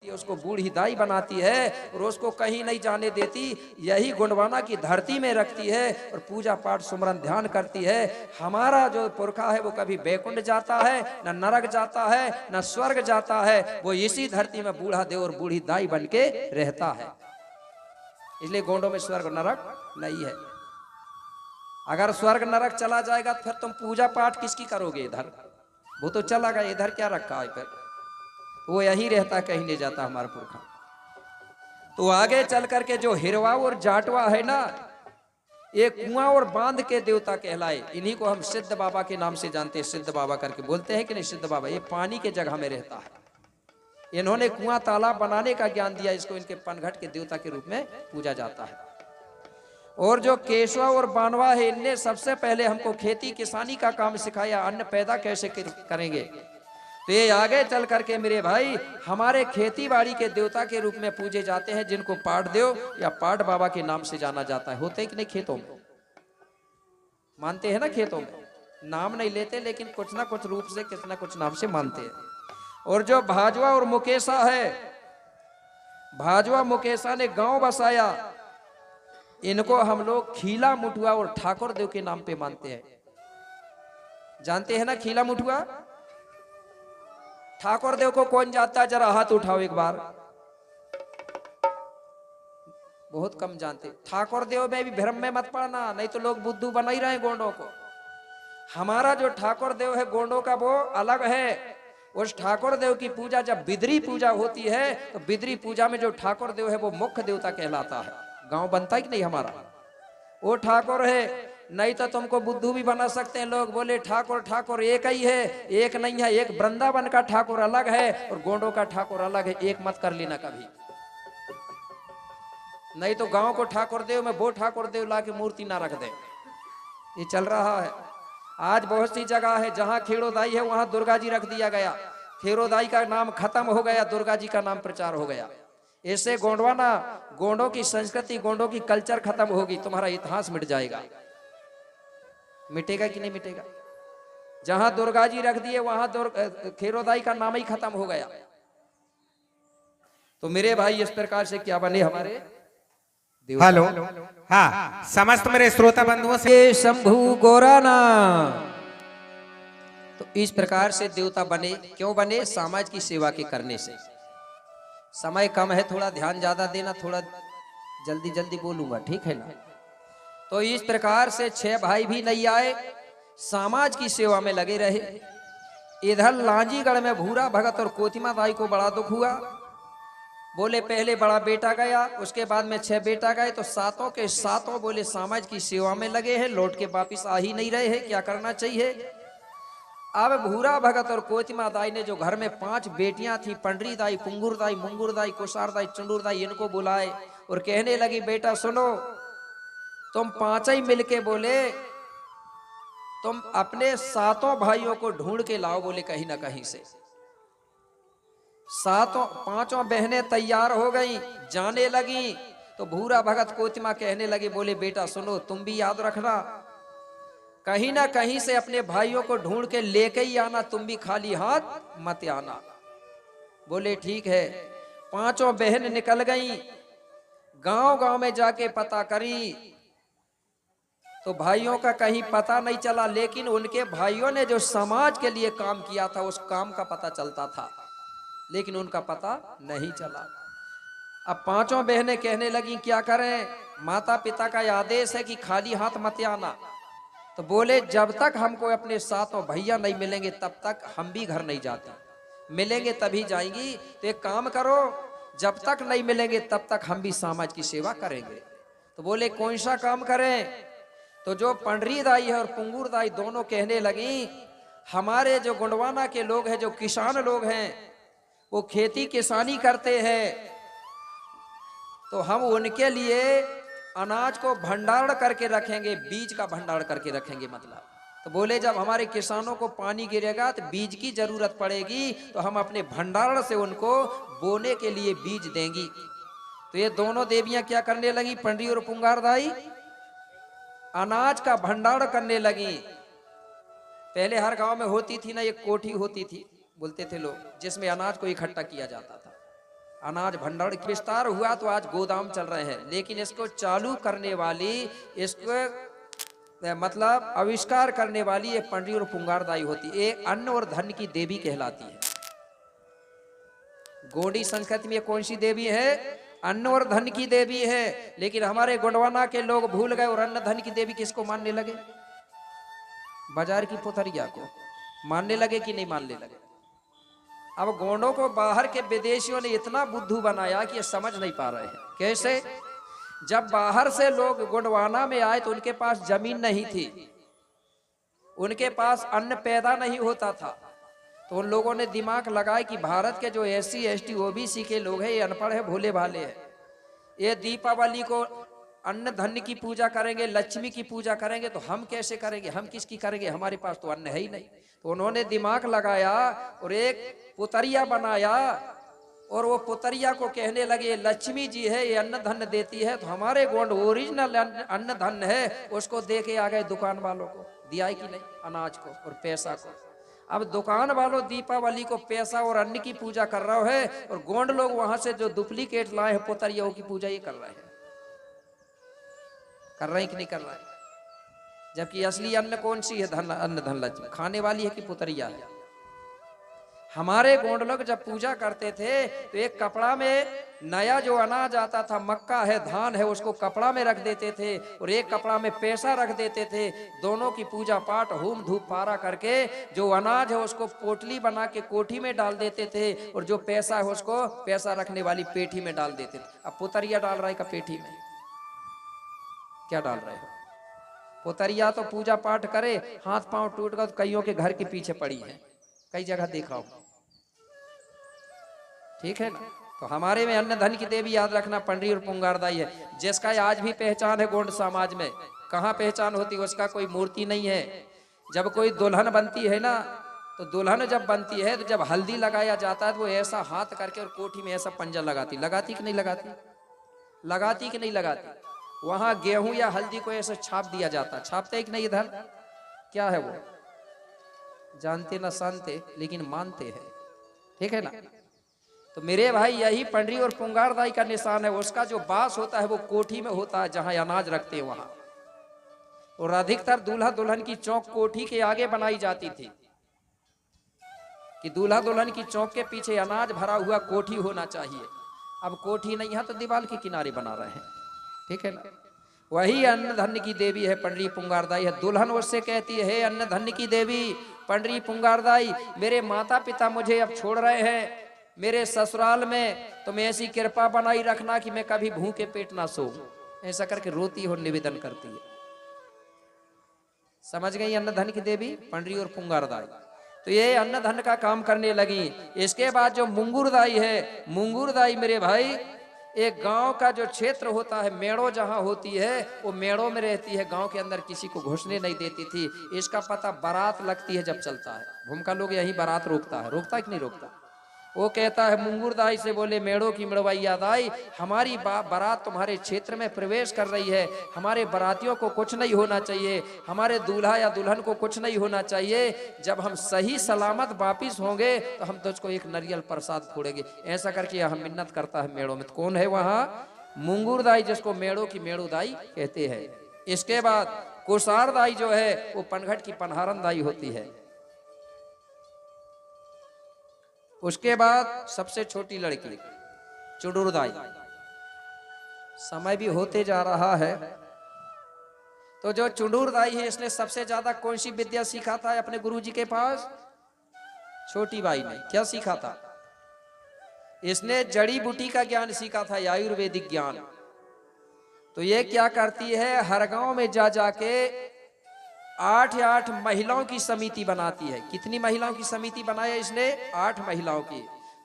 उसको बूढ़ी दाई बनाती है और उसको कहीं नहीं जाने देती, यही गोंडवाना की धरती में रखती है और पूजा पाठ सुमरन ध्यान करती है। हमारा जो पुरखा है वो कभी बैकुंठ जाता है, न नरक जाता है, न स्वर्ग जाता है, वो इसी धरती में बूढ़ा देव और बूढ़ी दाई बन के रहता है। इसलिए गोंडों में स्वर्ग नरक नहीं है। अगर स्वर्ग नरक चला जाएगा तो फिर तुम पूजा पाठ किसकी करोगे? इधर वो तो चला गया, इधर क्या रखा है? फिर वो यहीं रहता, कहीं नहीं जाता हमारा पुरखा। तो आगे चल करके जो हिरवा और जाटवा है ना, ये कुआं और बांध के देवता कहलाए। इन्हीं को हम सिद्ध बाबा के नाम से जानते हैं, सिद्ध बाबा करके बोलते हैं कि नहीं? सिद्ध बाबा ये पानी के जगह में रहता है। इन्होंने कुआं तालाब बनाने का ज्ञान दिया, इसको इनके पनघट के देवता के रूप में पूजा जाता है। और जो केशवा और बानवा है, इनने सबसे पहले हमको खेती किसानी का काम सिखाया, अन्न पैदा कैसे करेंगे। तो ये आगे चल करके मेरे भाई हमारे खेती बाड़ी के देवता के रूप में पूजे जाते हैं, जिनको पाट देव या पाट बाबा के नाम से जाना जाता है। होते कि नहीं खेतों में? मानते हैं ना, खेतों में नाम नहीं लेते लेकिन कुछ ना कुछ रूप से, किस ना कुछ नाम से मानते हैं। और जो भाजवा और मुकेशा है, भाजवा मुकेशा ने गांव बसाया, इनको हम लोग खीला मुठुआ और ठाकुर देव के नाम पे मानते हैं। जानते हैं ना खीला मुठुआ? ठाकुर देव को कौन जानता है? जरा हाथ उठाओ एक बार। बहुत कम जानते। ठाकुर देव में भी भ्रम में मत पड़ना, नहीं तो लोग बुद्धू बना ही रहे गोंडों को। हमारा जो ठाकुर देव है गोंडों का, वो अलग है। उस ठाकुर देव की पूजा जब बिदरी पूजा होती है, तो बिदरी पूजा में जो ठाकुर देव है वो मुख्य देवता कहलाता है। गांव बनता है कि नहीं हमारा? वो ठाकुर है। नहीं तो तुमको बुद्धू भी बना सकते हैं लोग, बोले ठाकुर ठाकुर एक ही है, एक नहीं है। एक वृंदावन का ठाकुर अलग है और गोंडों का ठाकुर अलग है, एक मत कर लेना कभी। नहीं तो गांव को ठाकुर देव में वो ठाकुर देव ला के मूर्ति ना रख दे। ये चल रहा है आज बहुत सी जगह है, जहां खेड़ोदाई है वहां दुर्गा जी रख दिया गया। खेड़ोदाई का नाम खत्म हो गया, दुर्गा जी का नाम प्रचार हो गया। ऐसे गोंडवाना, गोंडों की संस्कृति, गोंडों की कल्चर खत्म होगी, तुम्हारा इतिहास मिट जाएगा। मिटेगा कि नहीं मिटेगा? जहां दुर्गा जी रख दिए वहां खेरोदाई का नाम ही खत्म हो गया। तो मेरे भाई इस प्रकार से क्या बने हमारे देवता। हेलो, हाँ, समस्त मेरे श्रोता बंधुओं से शंभु गोराना। तो इस प्रकार से देवता बने। क्यों बने? समाज की सेवा के करने से। समय कम है, थोड़ा ध्यान ज्यादा देना, थोड़ा जल्दी जल्दी बोलूंगा, ठीक है ना? तो इस प्रकार से 6 भाई भी नहीं आए, समाज की सेवा में लगे रहे। इधर लांजीगढ़ में भूरा भगत और कोतिमा दाई को बड़ा दुख हुआ। बोले पहले बड़ा बेटा गया, उसके बाद में 6 बेटा गए, तो सातों के सातों बोले समाज की सेवा में लगे हैं, लौट के वापिस आ ही नहीं रहे हैं, क्या करना चाहिए। अब भूरा भगत और कोतिमा दाई ने जो घर में 5 बेटियां थी, पंडरी दाई, पुंगुर दाई, मुंगुर दाई, कुसार दाई, चुंडूर दाई, इनको बुलाए और कहने लगी बेटा सुनो, तुम 5 ही मिलके बोले तुम अपने 7 भाइयों को ढूंढ के लाओ, बोले कहीं ना कहीं से। 5 बहनें तैयार हो गई, जाने लगी। तो भूरा भगत कोतिमा कहने लगे बोले बेटा सुनो, तुम भी याद रखना, कहीं ना कहीं से अपने भाइयों को ढूंढ के लेके ही आना, तुम भी खाली हाथ मत आना। बोले ठीक है। 5 बहन निकल गई, गांव गांव में जाके पता करी, तो भाइयों का कहीं पता नहीं चला, लेकिन उनके भाइयों ने जो समाज के लिए काम किया था उस काम का पता चलता था, लेकिन उनका पता नहीं चला। अब 5 बहनें कहने लगी क्या करें, माता पिता का आदेश है कि खाली हाथ मत आना। तो बोले जब तक हमको अपने 7 भैया नहीं मिलेंगे तब तक हम भी घर नहीं जाते, मिलेंगे तभी जाएंगी। तो एक काम करो, जब तक नहीं मिलेंगे तब तक हम भी समाज की सेवा करेंगे। तो बोले कौन सा काम करें। तो जो पंडरी दाई है और पुंगुर दाई दोनों कहने लगी हमारे जो गोंडवाना के लोग हैं, जो किसान लोग हैं, वो खेती किसानी करते हैं, तो हम उनके लिए अनाज को भंडारण करके रखेंगे, बीज का भंडारण करके रखेंगे मतलब। तो बोले जब हमारे किसानों को पानी गिरेगा तो बीज की जरूरत पड़ेगी, तो हम अपने भंडारण से उनको बोने के लिए बीज देंगी। तो ये दोनों देवियां क्या करने लगी, पंडरी और पुंगार दाई अनाज का भंडारण करने लगी। पहले हर गांव में होती थी ना एक कोठी होती थी, बोलते थे लोग, जिसमें अनाज को इकट्ठा किया जाता था। अनाज भंडार विस्तार हुआ तो आज गोदाम चल रहे हैं, लेकिन इसको चालू करने वाली, इसको मतलब आविष्कार करने वाली ये पंडरी और पुंगारदाई होती है। ये अन्न और धन की देवी कहलाती है। गोंडी संस्कृति में कौन सी देवी है? अन्न और धन की देवी है। लेकिन हमारे गोंडवाना के लोग भूल गए और अन्न धन की देवी किसको मानने लगे? बाजार की पुतरिया को मानने लगे कि नहीं मानने लगे? अब गोंडों को बाहर के विदेशियों ने इतना बुद्धू बनाया कि ये समझ नहीं पा रहे हैं। कैसे? जब बाहर से लोग गोंडवाना में आए तो उनके पास जमीन नहीं थी, उनके पास अन्न पैदा नहीं होता था, तो उन लोगों ने दिमाग लगाया कि भारत के जो SC ST OBC के लोग हैं, ये अनपढ़ है, भोले भाले हैं, ये दीपावली को अन्न धन की पूजा करेंगे, लक्ष्मी की पूजा करेंगे, तो हम कैसे करेंगे? हम किसकी करेंगे? हमारे पास तो अन्न है ही नहीं। तो उन्होंने दिमाग लगाया और एक पुतरिया बनाया, और वो पुतरिया को कहने लगे लक्ष्मी जी है, ये अन्न धन देती है, तो हमारे गोंड ओरिजिनल अन्न धन है, उसको दे के आ गए दुकान वालों को। दिया कि नहीं? अनाज को और पैसा को। अब दुकान वालों दीपावली को पैसा और अन्न की पूजा कर रहे हैं, और गोंड लोग वहां से जो डुप्लीकेट लाए हैं पुतरियाओं की पूजा ये कर रहे हैं। कर रहे हैं कि नहीं कर रहे हैं? जबकि असली अन्न कौन सी है? धन, अन्न धन लक्ष्मी खाने वाली है कि पुतरिया है? हमारे गोंड लोग जब पूजा करते थे तो एक कपड़ा में नया जो अनाज आता था, मक्का है, धान है, उसको कपड़ा में रख देते थे, और एक कपड़ा में पैसा रख देते थे। दोनों की पूजा पाठ होम धूप पारा करके जो अनाज है उसको पोटली बना के कोठी में डाल देते थे, और जो पैसा है उसको पैसा रखने वाली पेठी में डाल देते थे। अब पुतरिया डाल रहा है का पेठी में? क्या डाल रहे हो? पुतरिया तो पूजा पाठ करे, हाथ पांव टूट गया तो कईयों के घर के पीछे पड़ी है, कई जगह देखा हो। ठीक है ना? तो हमारे में अन्न धन की देवी याद रखना पंडरी और पुंगारदाई है, जिसका आज भी पहचान है गोंड समाज में। कहाँ पहचान होती है? उसका कोई मूर्ति नहीं है। जब कोई दुल्हन बनती है ना, तो दुल्हन जब बनती है तो जब हल्दी लगाया जाता है तो वो ऐसा हाथ करके और कोठी में ऐसा पंजा लगाती। लगाती कि नहीं लगाती? लगाती कि नहीं लगाती? वहां गेहूं या हल्दी को ऐसे छाप दिया जाता। छापते कि नहीं? इधर क्या है वो? जानते ना जानते, लेकिन मानते हैं। ठीक है ना? तो मेरे भाई यही पंडरी और पुंगारदाई का निशान है। उसका जो बास होता है वो कोठी में होता है, जहां अनाज रखते हैं वहां। और अधिकतर दूल्हा दुल्हन की चौक कोठी के आगे बनाई जाती थी, कि दूल्हा दुल्हन की चौक के पीछे अनाज भरा हुआ कोठी होना चाहिए। अब कोठी नहीं है तो दीवार के किनारे बना रहे हैं। ठीक है ना? वही अन्न धन की देवी है पंडरी पुंगारदाई है। दुल्हन उससे कहती है, हे अन्न धन की देवी पंडरी पुंगारदाई, मेरे माता पिता मुझे अब छोड़ रहे हैं, मेरे ससुराल में तुम ऐसी कृपा बनाई रखना कि मैं कभी भूखे पेट ना सो। ऐसा करके रोती और निवेदन करती है। समझ गई? अन्न धन की देवी पंडरी और पुंगारदाई। तो ये अन्न धन का काम करने लगी। इसके बाद जो मुंगुरदाई है, मुंगुरदाई मेरे भाई एक गांव का जो क्षेत्र होता है, मेड़ो जहां होती है, वो मेड़ो में रहती है, गांव के अंदर किसी को घुसने नहीं देती थी। इसका पता बारात लगती है जब चलता है, भूमका लोग यही बारात रोकता है। रोकता है कि नहीं रोकता? वो कहता है मुंगुरदाई से, बोले मेड़ो की मड़वैया दाई, हमारी बारात तुम्हारे क्षेत्र में प्रवेश कर रही है, हमारे बारातियों को कुछ नहीं होना चाहिए, हमारे दूल्हा या दुल्हन को कुछ नहीं होना चाहिए। जब हम सही सलामत वापिस होंगे तो हम तुझको एक नारियल प्रसाद फोड़ेंगे। ऐसा करके हम मिन्नत करता है मेड़ो में। तो कौन है वहां? मुंगुरदाई, जिसको मेड़ो की मेड़ोदाई कहते हैं। इसके बाद कुसारदाई जो है वो पनघट की पनहारन दाई होती है। उसके बाद सबसे छोटी लड़की चुडुरदाई। समय भी होते जा रहा है, तो जो चुडुरदाई है इसने सबसे ज्यादा कौन सी विद्या सीखा था अपने गुरुजी के पास? छोटी बाई ने क्या सीखा था? इसने जड़ी बूटी का ज्ञान सीखा था, आयुर्वेदिक ज्ञान। तो ये क्या करती है, हर गांव में जा जाके 8 या 8 महिलाओं की समिति बनाती है। कितनी महिलाओं की समिति बनाया इसने? 8 महिलाओं की।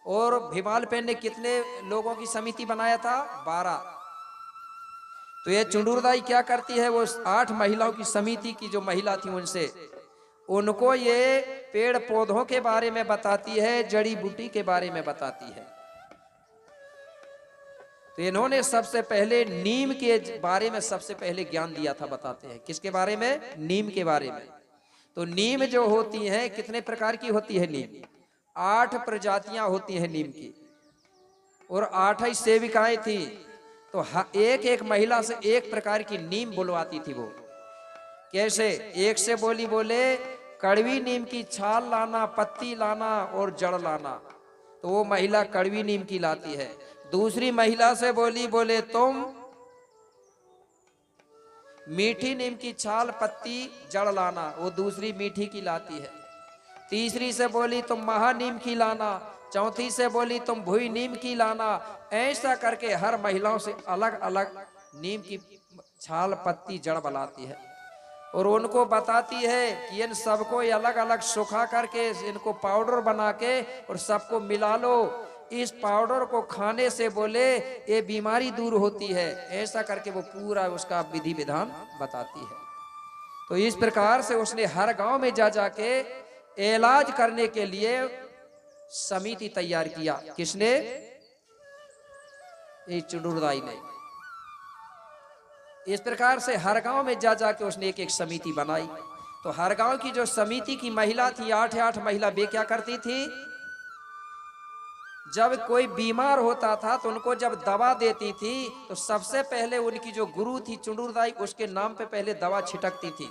और भीमालपेन ने कितने लोगों की समिति बनाया था? 12। तो ये चुडुरदाई क्या करती है, वो 8 महिलाओं की समिति की जो महिला थी उनसे, उनको ये पेड़ पौधों के बारे में बताती है, जड़ी बूटी के बारे में बताती है। तो इन्होंने सबसे पहले नीम के बारे में सबसे पहले ज्ञान दिया था। बताते हैं किसके बारे में? नीम के बारे में। तो नीम जो होती है, कितने प्रकार की होती है नीम? 8 प्रजातियां होती हैं नीम की। और 8 ही सेविकाएं थी। तो एक एक महिला से एक प्रकार की नीम बुलवाती थी वो। कैसे? एक से बोले कड़वी नीम की छाल लाना, पत्ती लाना और जड़ लाना। तो वो महिला कड़वी नीम की लाती है। दूसरी महिला से बोले तुम मीठी नीम की छाल, पत्ती, जड़ लाना। वो दूसरी मीठी की लाती है। तीसरी से बोली तुम महानीम की लाना। चौथी से बोली तुम भुई नीम की लाना। ऐसा करके हर महिलाओं से अलग अलग नीम की छाल, पत्ती, जड़ बनाती है और उनको बताती है कि इन सबको अलग अलग सुखा करके इनको पाउडर बना के और सबको मिला लो। इस पाउडर को खाने से बोले ये बीमारी दूर होती है। ऐसा करके वो पूरा उसका विधि विधान बताती है। तो इस प्रकार से उसने हर गांव में जा जाके इलाज करने के लिए समिति तैयार किया। किसने? ये चुंडुरदाई ने। इस प्रकार से हर गांव में जा जाके उसने एक एक समिति बनाई। तो हर गांव की जो समिति की महिला थी, 8 महिला, वे क्या करती थी? जब कोई बीमार होता था तो उनको जब दवा देती थी तो सबसे पहले उनकी जो गुरु थी चुंडुरदाई, उसके नाम पे पहले दवा छिटकती थी,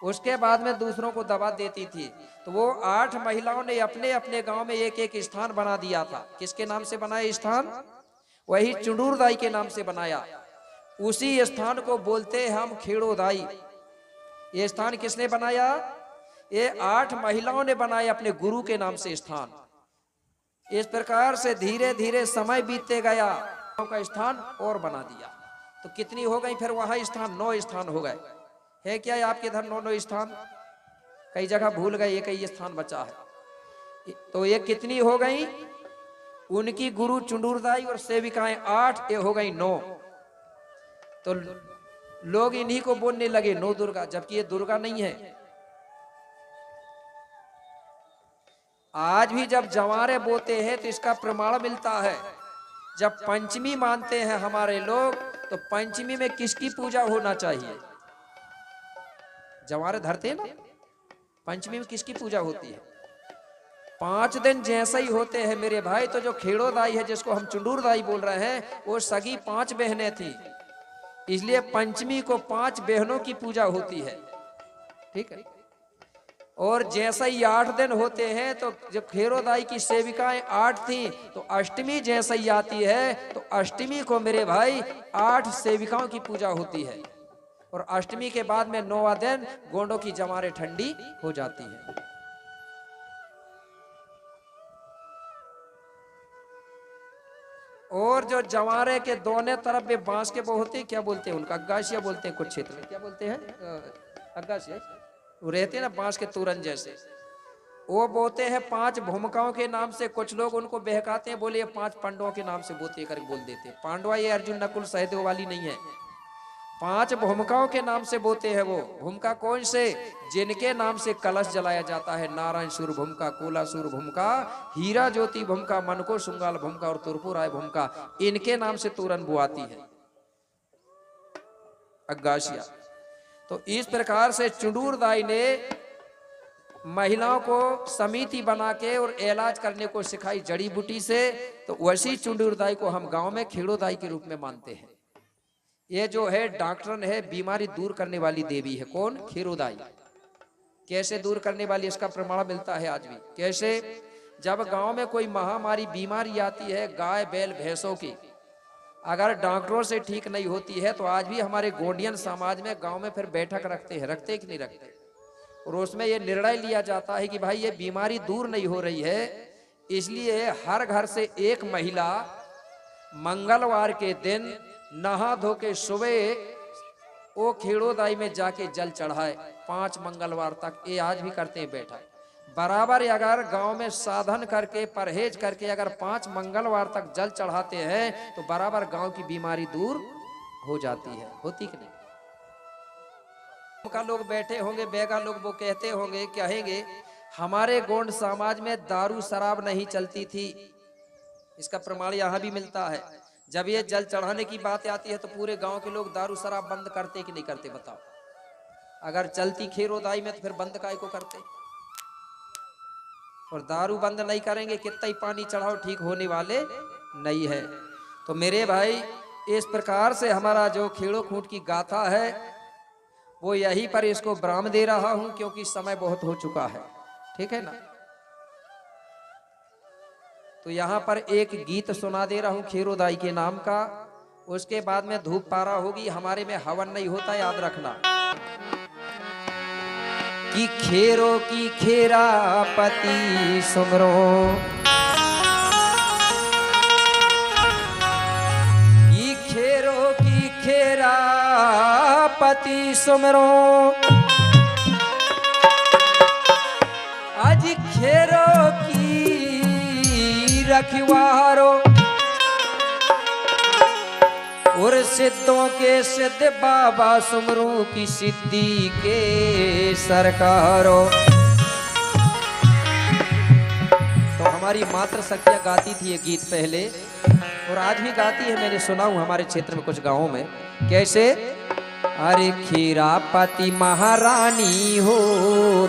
उसके बाद में दूसरों को दवा देती थी। तो वो 8 महिलाओं ने अपने अपने गांव में एक एक स्थान बना दिया था। किसके नाम से बनाया स्थान? वही चुंडुरदाई के नाम से बनाया। उसी स्थान को बोलते हैं हम खेड़ोदाई। ये स्थान किसने बनाया? ये 8 महिलाओं ने बनाया अपने गुरु के नाम से स्थान। इस प्रकार से धीरे धीरे समय बीतते गया, का स्थान और बना दिया। तो कितनी हो गई फिर वहां स्थान? 9 स्थान हो गए। है क्या आपके इधर 9 स्थान? कई जगह भूल गए, एक ही स्थान बचा है। तो ये कितनी हो गई? उनकी गुरु चुंडुरदाई और सेविकाएं 8, ये हो गई 9। तो लोग इन्हीं को बोलने लगे 9 दुर्गा, जबकि ये दुर्गा नहीं है। आज भी जब जवारे बोते हैं तो इसका प्रमाण मिलता है। जब पंचमी मानते हैं हमारे लोग, तो पंचमी में किसकी पूजा होना चाहिए? जवारे धरते हैं ना, पंचमी में किसकी पूजा होती है? 5 दिन जैसे ही होते हैं मेरे भाई, तो जो खेड़ोदाई है, जिसको हम चुंडुरदाई बोल रहे हैं, वो सगी 5 बहनें थी। इसलिए पंचमी को 5 बहनों की पूजा होती है। ठीक है। और जैसे ही 8 दिन होते हैं, तो जब खेड़ोदाई की सेविकाएं 8 थी, तो अष्टमी जैसे ही आती है, तो अष्टमी को मेरे भाई 8 सेविकाओं की पूजा होती है। और अष्टमी के बाद में 9वां दिन गोंडों की जवारें ठंडी हो जाती है। और जो जवारे के दोनों तरफ में बांस के वो होते हैं, क्या बोलते हैं उनका? अग्गासिया बोलते हैं कुछ क्षेत्र में। क्या बोलते हैं? अग्गासिया। वो रहते हैं ना बांस के तोरण जैसे, वो बोते हैं 5 भूमिकाओं के नाम से। कुछ लोग उनको बहकाते हैं, बोले 5 पांडवों के नाम से बोते करके बोल देते हैं। पांडवा ये अर्जुन नकुल सहदेव वाली नहीं है, 5 भूमिकाओं के नाम से बोते हैं। वो भूमिका कौन से? जिनके नाम से कलश जलाया जाता है। नारायण सूर भूमिका, कोलासूर भूमिका, हीरा ज्योति भूमिका, मनको सुंगाल भूमिका और तुरपुराय भूमिका, इनके नाम से तोरण बुआती है अग्गासिया। तो इस प्रकार से चुंडुरदाई ने महिलाओं को समिति बना के और इलाज करने को सिखाई जड़ी बूटी से। तो वैसी चुंडुरदाई को हम गांव में खेड़ोदाई के रूप में मानते हैं। ये जो है डॉक्टर है, बीमारी दूर करने वाली देवी है। कौन? खेड़ोदाई। कैसे दूर करने वाली? इसका प्रमाण मिलता है आज भी। कैसे? जब गांव में कोई महामारी बीमारी आती है, गाय बैल भैंसों की, अगर डॉक्टरों से ठीक नहीं होती है, तो आज भी हमारे गोंडियन समाज में गांव में फिर बैठक रखते हैं। रखते कि नहीं रखते? और उसमें यह निर्णय लिया जाता है कि भाई ये बीमारी दूर नहीं हो रही है, इसलिए हर घर से एक महिला मंगलवार के दिन नहा धो के सुबह वो खेड़ोदाई में जाके जल चढ़ाए 5 मंगलवार तक। ये आज भी करते हैं बैठक बराबर। अगर गांव में साधन करके परहेज करके अगर 5 मंगलवार तक जल चढ़ाते हैं, तो बराबर गांव की बीमारी दूर हो जाती है। होती कि नहीं? का लोग बैठे होंगे, बेगा लोग वो कहते होंगे, कहेंगे हमारे गोंड समाज में दारू शराब नहीं चलती थी। इसका प्रमाण यहाँ भी मिलता है। जब ये जल चढ़ाने की बात आती है, तो पूरे गांव के लोग दारू शराब बंद करते कि नहीं करते? बताओ। अगर चलती खेड़ोदाई में, तो फिर बंद काय को करते? और दारू बंद नहीं करेंगे, कितना ही पानी चढ़ाओ ठीक होने वाले नहीं है। तो मेरे भाई इस प्रकार से हमारा जो खेड़ो खूंट की गाथा है वो यहीं पर इसको विराम दे रहा हूं, क्योंकि समय बहुत हो चुका है, ठीक है ना। तो यहां पर एक गीत सुना दे रहा हूं खेरोदाई के नाम का, उसके बाद में धूप पारा होगी। हमारे में हवन नहीं होता, याद रखना। कि खेरो की खेरापति सुमरो, कि खेरो की खेरापति सुमरो, आज खेरो की रखवारो, और सिद्धों के सिद्ध बाबा सुमरू की सिद्धि के सरकारो। तो हमारी मातृ सखिया गाती थी ये गीत पहले, और आज भी गाती है। मैंने सुना हूं हमारे क्षेत्र में कुछ गांवों में। कैसे? अरे खीरापति महारानी हो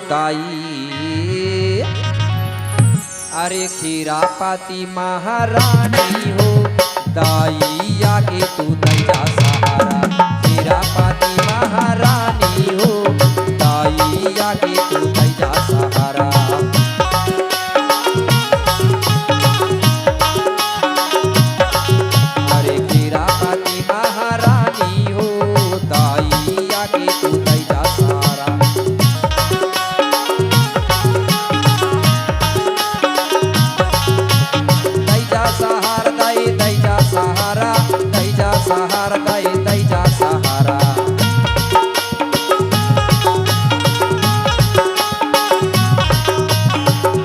दाई, अरे खीरापति महारानी हो दाई, आगे तू दैजा सहारा। खीरापति महारानी हो दाई, आगे तू दैजा सहारा। अरे खीरापति महारानी हो दाई, आगे तू दैजा सहारा। दैजा सहारा दाई, दैजा सहारा, दैजा सहारा दाई, दैजा सहारा।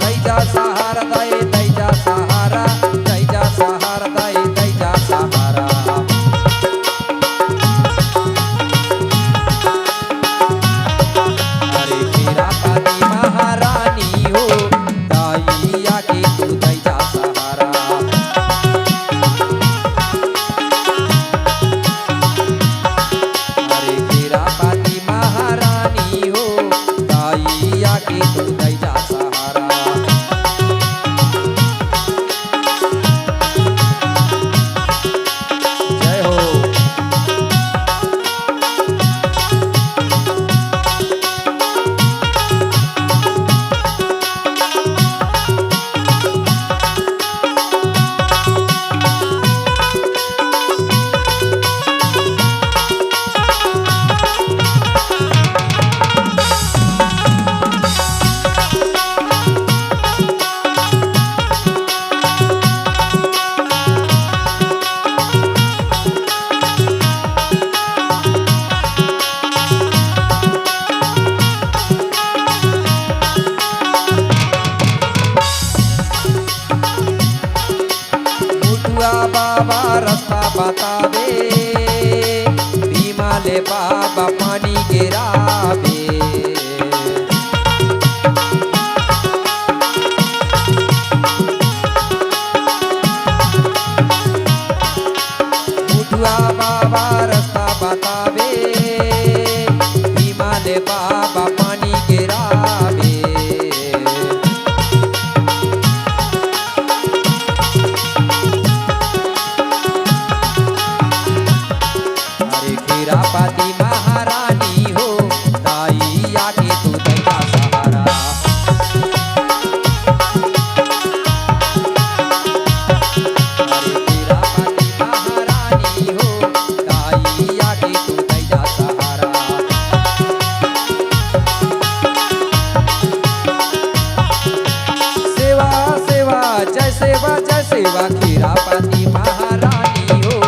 दैजा सहारा दाई, दैजा सहारा, दैजा सहारा दाई, दैजा सहारा। अरे खीरापति महारानी हो दाई, आगे तू दैजा सहारा। अरे खीरापति महारानी हो दाई, आगे तू दैजा सहारा। जय हो। बाबा रास्ता बतावे, भीमा ले बाबा पानी गिरावे। मुठुआ बाबा रास्ता बतावे, भीमा ले बाबा पानी गिरावे। खीरापति महारानी हो दाई, आगे तू दैजा सहारा। अरे खीरापति महारानी हो दाई, आगे तू दैजा सहारा। सेवा सेवा जय सेवा, जय सेवा खीरापति महारानी हो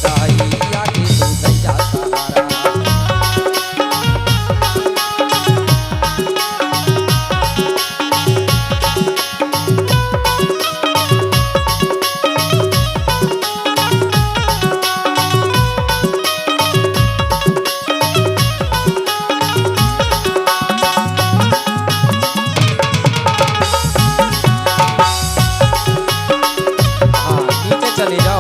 दाई, आगे तू दैजा सहारा। नीचे चले जाओ।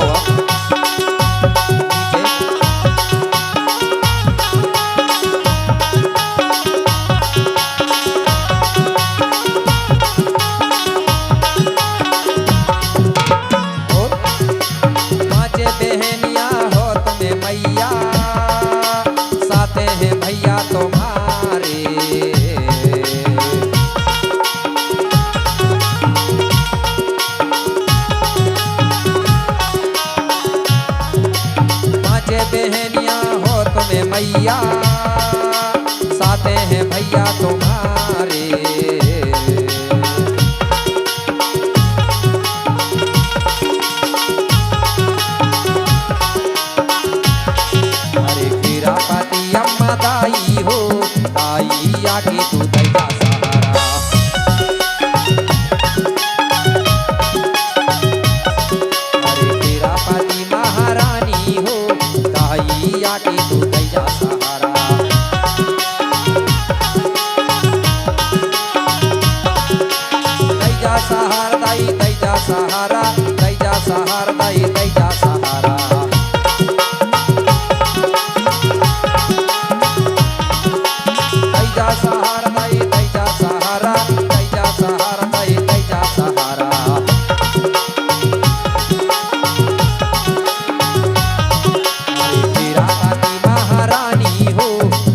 मैया साथ हैं भैया तुम्हारे। अरे खीरापति अम्मा दाई हो, दाई आके तू दैया सहारा। अरे खीरापति महारानी हो, दाई आके तू दैया सहारा। दैया सहारा दाई दैया सहारा, दैया सहारा दाई दैया सहारा। दैया सहारा दाई दैया सहारा, दैया सहारा दाई दैया सहारा। खीरापति महारानी हो,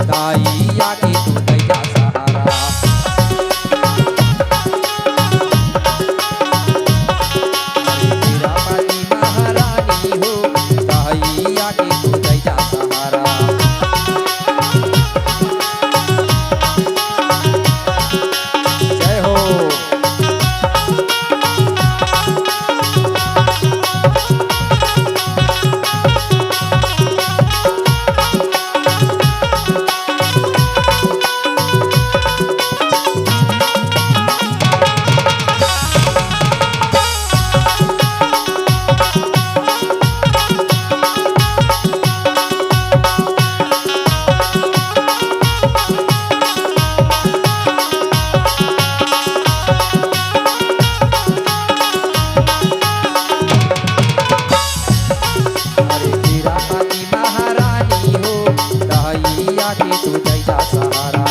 दाई आके तू दैया सहारा। खीरापति महारानी हो, दाई आके तू दैया सहारा। जय हो। अरे खीरापति महारानी हो, दाई आके तू दैया सहारा।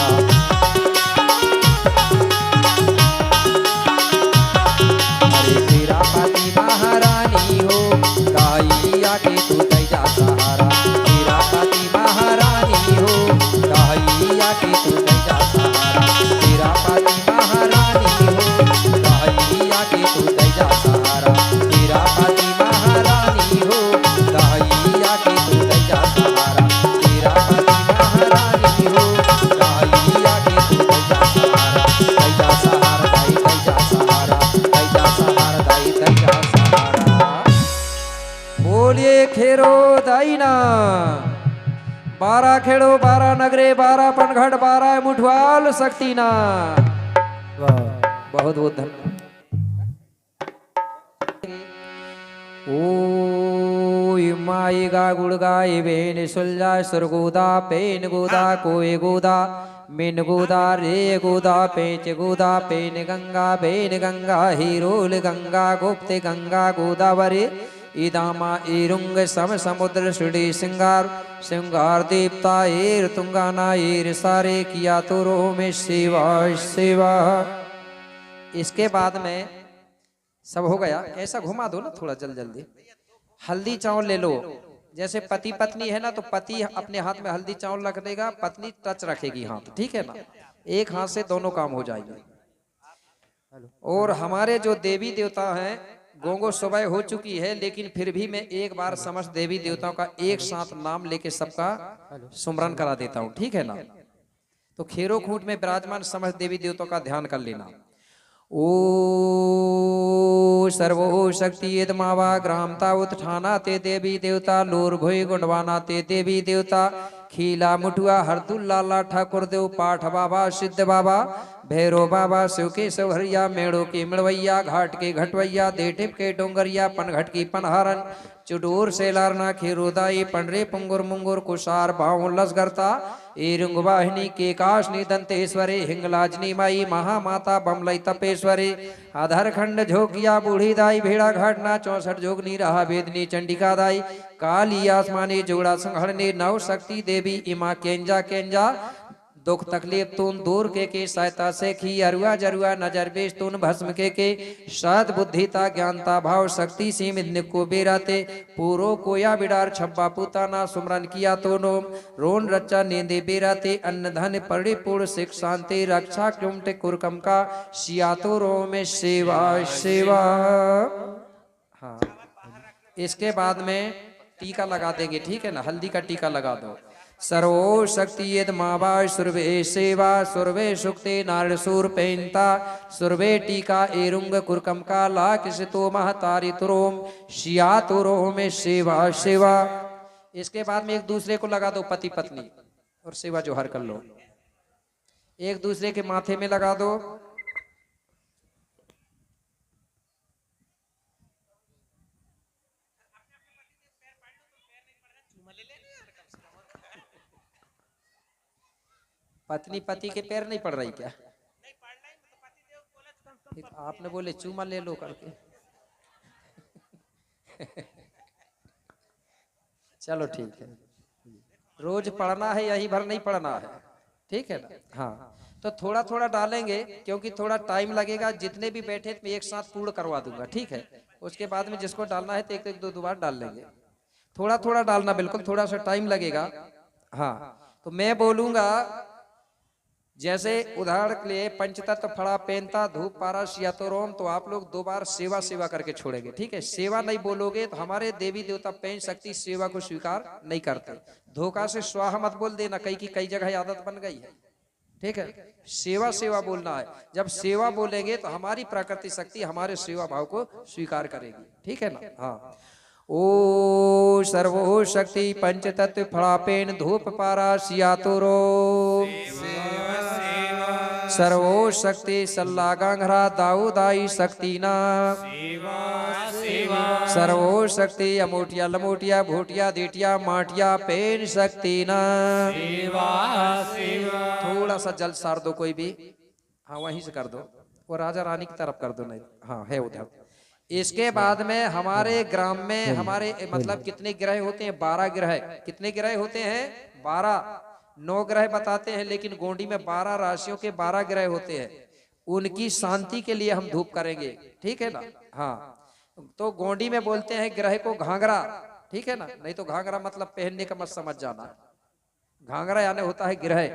अरे खीरापति महारानी हो, दाई आके तू दैया सहारा। खीरापति महारानी हो, दाई आके तू दैया सहारा। खीरापति महारानी हो, दाई आके तू दैया सहारा। खीरापति महारानी हो, दाई आके तू दैया सहारा। खीरापति महारानी हो, दाई आके तू दैया सहारा। दैया सहारा दाई दैया सहारा, दैया सहारा दाई दैया सहारा। बोलिए खेरो दाईना। 12 खेड़ो 12 नगरे 12 पनघट 12 मुठवाल शक्ति ना। बहुत बहुत धन्यवाद। ओ माई गा गुड़ गाय बेन सुलझा सुरगोदा पेन गोदा कोय गोदा मिन गोदा रे गोदा पेच गोदा पेन गंगा बेन गंगा हीरोल गंगा गुप्त गंगा गोदावरी इदामा ईरुंग सम समुद्र सुड़ी सिंगार सिंगार दीप्ता ईर तुंगाना ईर सारे किया तो रो में शिवा शिवा। इसके बाद में सब हो गया। ऐसा घुमा दो ना थोड़ा जल्दी। हल्दी चावल ले लो। जैसे पति पत्नी है ना, तो पति अपने हाथ में हल्दी चावल रख देगा, पत्नी टच रखेगी हाथ, ठीक है ना। एक हाथ से दोनों काम हो जाएंगे। और हमारे जो देवी देवता हैं, गोंगो सुबह हो चुकी है, लेकिन फिर भी मैं एक बार समस्त देवी देवताओं का एक साथ नाम लेके सबका सुमरन करा देता हूँ, ठीक है ना। तो खेरो खूंट में विराजमान समस्त देवी देवताओं का ध्यान कर लेना। ओ सर्वो शक्ति मावा ग्रामता उत्थाना ते देवी देवता लोर भोई गुंडवाना ते देवी देवता खीला मुठुआ हरदुल लाला ठाकुर देव पाठ बाबा सिद्ध बाबा भैरो बाबा शिव के सवहरिया मेड़ो के मिड़वैया घाट के घटवैया देटिप के डोंगरिया पनघट की पनहारन चुडूर सेलारना खीरोदाई पंडरे पुंगुर मुंगुर कुशार भाव लसगरता एरुंग वाहिनी के काशनी दंतेश्वरी हिंगलाजनी माई महामाता बमलई तपेश्वरी आधार खंड झोकिया बूढ़ी दाई भेड़ा घाटना 64 जोगनी रहा वेदनी चंडिका दाई काली आसमानी जोड़ा संहरणी नव शक्ति देवी इमा केंजा केंजा दुख तकलीफ तुन दूर के सहायता से खी अरुआ जरुआ नजर बेश तुन भस्म के सद बुद्धिता ज्ञानता भाव शक्ति सीमित को बेराते पूरो कोया बिडार छब्बा पुताना सुमरन किया तो नोम रोन रच्चा नींदे बेराते अन्न धन परिपूर्ण सिख शांति रक्षा कुमटे कुरकम का सिया तो रो में सेवा सेवा। हाँ, इसके बाद में टीका लगा देंगे, ठीक है ना। हल्दी का टीका लगा दो। सर्वो शक्ति यद मावा सुरवे सेवा सुरवे सुक्ते नारद सूर पेंता सुरवे टीका एरुंग कुरकम का ला किसतो महतारी तुरोम शिया तुरोम में सेवा सेवा। इसके बाद में एक दूसरे को लगा दो, पति पत्नी और सेवा जोहर कर लो, एक दूसरे के माथे में लगा दो। पत्नी पति के पैर नहीं पड़ रही क्या? फिर आपने बोले चूमा ले लो करके। चलो ठीक है, रोज पढ़ना है, यही भर नहीं पढ़ना है, ठीक है ना? हाँ, तो थोड़ा थोड़ा डालेंगे क्योंकि थोड़ा टाइम लगेगा। जितने भी बैठे मैं एक साथ पूर्ण करवा दूंगा, ठीक है? उसके बाद में जिसको डालना है तो एक एक दो बार डाल लेंगे। थोड़ा थोड़ा डालना, बिल्कुल थोड़ा सा टाइम लगेगा। हाँ, तो मैं बोलूंगा जैसे उदाहरण के लिए पंचतत्व फड़ा पेंता धूप पारा सियातोरोम, तो आप लोग 2 बार सेवा सेवा करके छोड़ेंगे, ठीक है? सेवा नहीं बोलोगे तो हमारे देवी देवता पेंच शक्ति सेवा को स्वीकार नहीं करते। धोखा से स्वाहा मत बोल देना, कई जगह आदत बन गई है, ठीक है? सेवा सेवा बोलना है। जब सेवा बोलेंगे तो हमारी प्रकृति शक्ति हमारे सेवा भाव को स्वीकार करेगी, ठीक है ना? हाँ, ओ सर्वो शक्ति पंचतत्व फड़ापेन धूप पारा सियातोरो सर्वो शक्ति सल्लागांघरा दाऊदाई शक्तिना सर्वो शक्ति अमोटिया लमोटिया भोटिया देटिया माटिया पेन शक्तिना। थोड़ा सा जल सार दो कोई भी, हाँ वहीं से कर दो, वो राजा रानी की तरफ कर दो, नहीं हाँ है उधर। इसके बाद में हमारे ग्राम में हमारे मतलब कितने ग्रह होते हैं? 12 ग्रह। कितने ग्रह होते हैं? 12। 9 ग्रह बताते हैं, लेकिन गोंडी में 12 राशियों के 12 ग्रह होते हैं। उनकी शांति के लिए हम धूप करेंगे, ठीक है ना? हाँ, तो गोंडी में बोलते हैं ग्रह को घाघरा, ठीक है ना? नहीं तो घाघरा मतलब पहनने का मत समझ जाना, घाघरा यानी होता है ग्रह।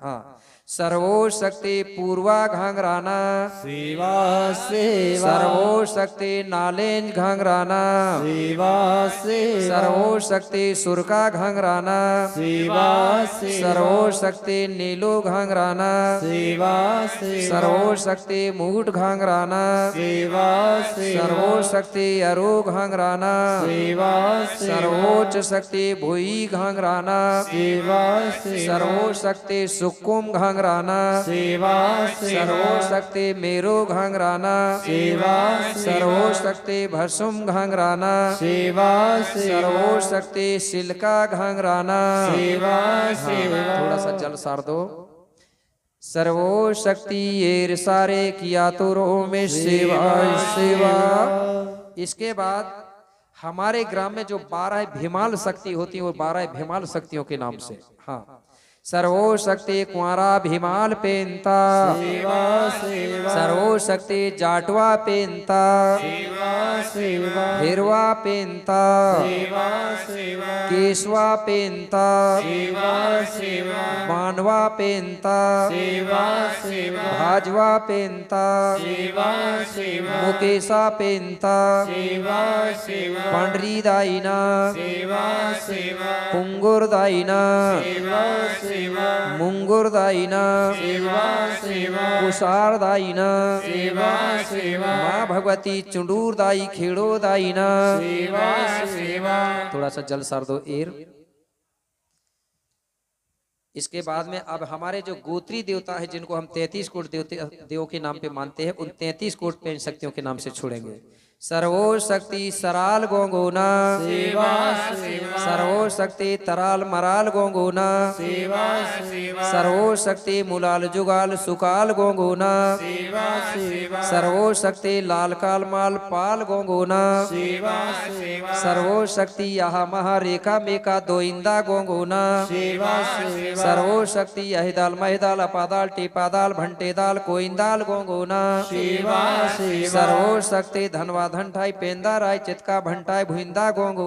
हाँ, सर्वो शक्ति पूर्वा घाघराना सेवा सेवा सर्वो शक्ति नालेंज घाघराना सेवा सेवा सर्वो शक्ति सुरका घाघराना सेवा सेवा सर्वो शक्ति नीलो घाघराना सेवा सेवा सर्वो शक्ति मुकुट घाघराना सेवा सेवा सर्वो शक्ति अरो घाघराना सेवा सर्वोच्च शक्ति भुई घाघराना सेवा सेवा सर्वो शक्ति सुकुम घाघराना सेवा सर्वो शक्ति मेरो घाघराना सेवा सर्वो शक्ति भसुम घाघराना सेवा सर्वो शक्ति सिल्का घाघराना सेवा सेवा थोड़ा सा जल सार दो। सर्वो शक्ति ये सारे किया तो रो में सेवा सेवा। इसके बाद हमारे ग्राम में जो 12 भीमाल शक्ति होती है वो 12 भीमाल शक्तियों के नाम से। हाँ, सर्वो शक्ति कुंवारा भीमाल पेंता सेवा सेवा सर्वो शक्ति जाटवा पेंता सेवा सेवा हिरवा पेंता सेवा सेवा केशवा पेंता सेवा सेवा मानवा पेंता सेवा सेवा भाजवा पेंता सेवा सेवा मुकेशा पेंता सेवा सेवा पंडरी दाईना सेवा सेवा पुंगुर दाईना सेवा सेवा मुंगुर दाईना सेवा सेवा कुसार दाईना सेवा सेवा माँ भगवती चुंडूर दाई खेड़ो दाईना। सेवा सेवा थोड़ा सा जल सार दो एर। इसके बाद में अब हमारे जो गोत्री देवता है जिनको हम 33 कोट देवों के नाम पे मानते हैं, उन 33 कोट पेन शक्तियों के नाम से छोड़ेंगे। सर्वो शक्ति सराल गोंगोना सेवा सेवा सर्वो शक्ति तराल मराल गोंगोना सेवा सेवा सर्वो शक्ति मुलाल जुगाल सुकाल गोंगोना सेवा सेवा सर्वो शक्ति लाल काल माल पाल गोंगोना सेवा सेवा सर्वो शक्ति यहाँ महा रेखा मेका दोइंदा गोंगोना सेवा सेवा सर्वो शक्ति यहिदाल महिदाल अपादाल टीपादाल भंटेदाल कोइंदाल गोंगोना सेवा सेवा सर्वो शक्ति धनवा धनठाई पेंदा राय चितका भंटाई भुइंदा गोंगो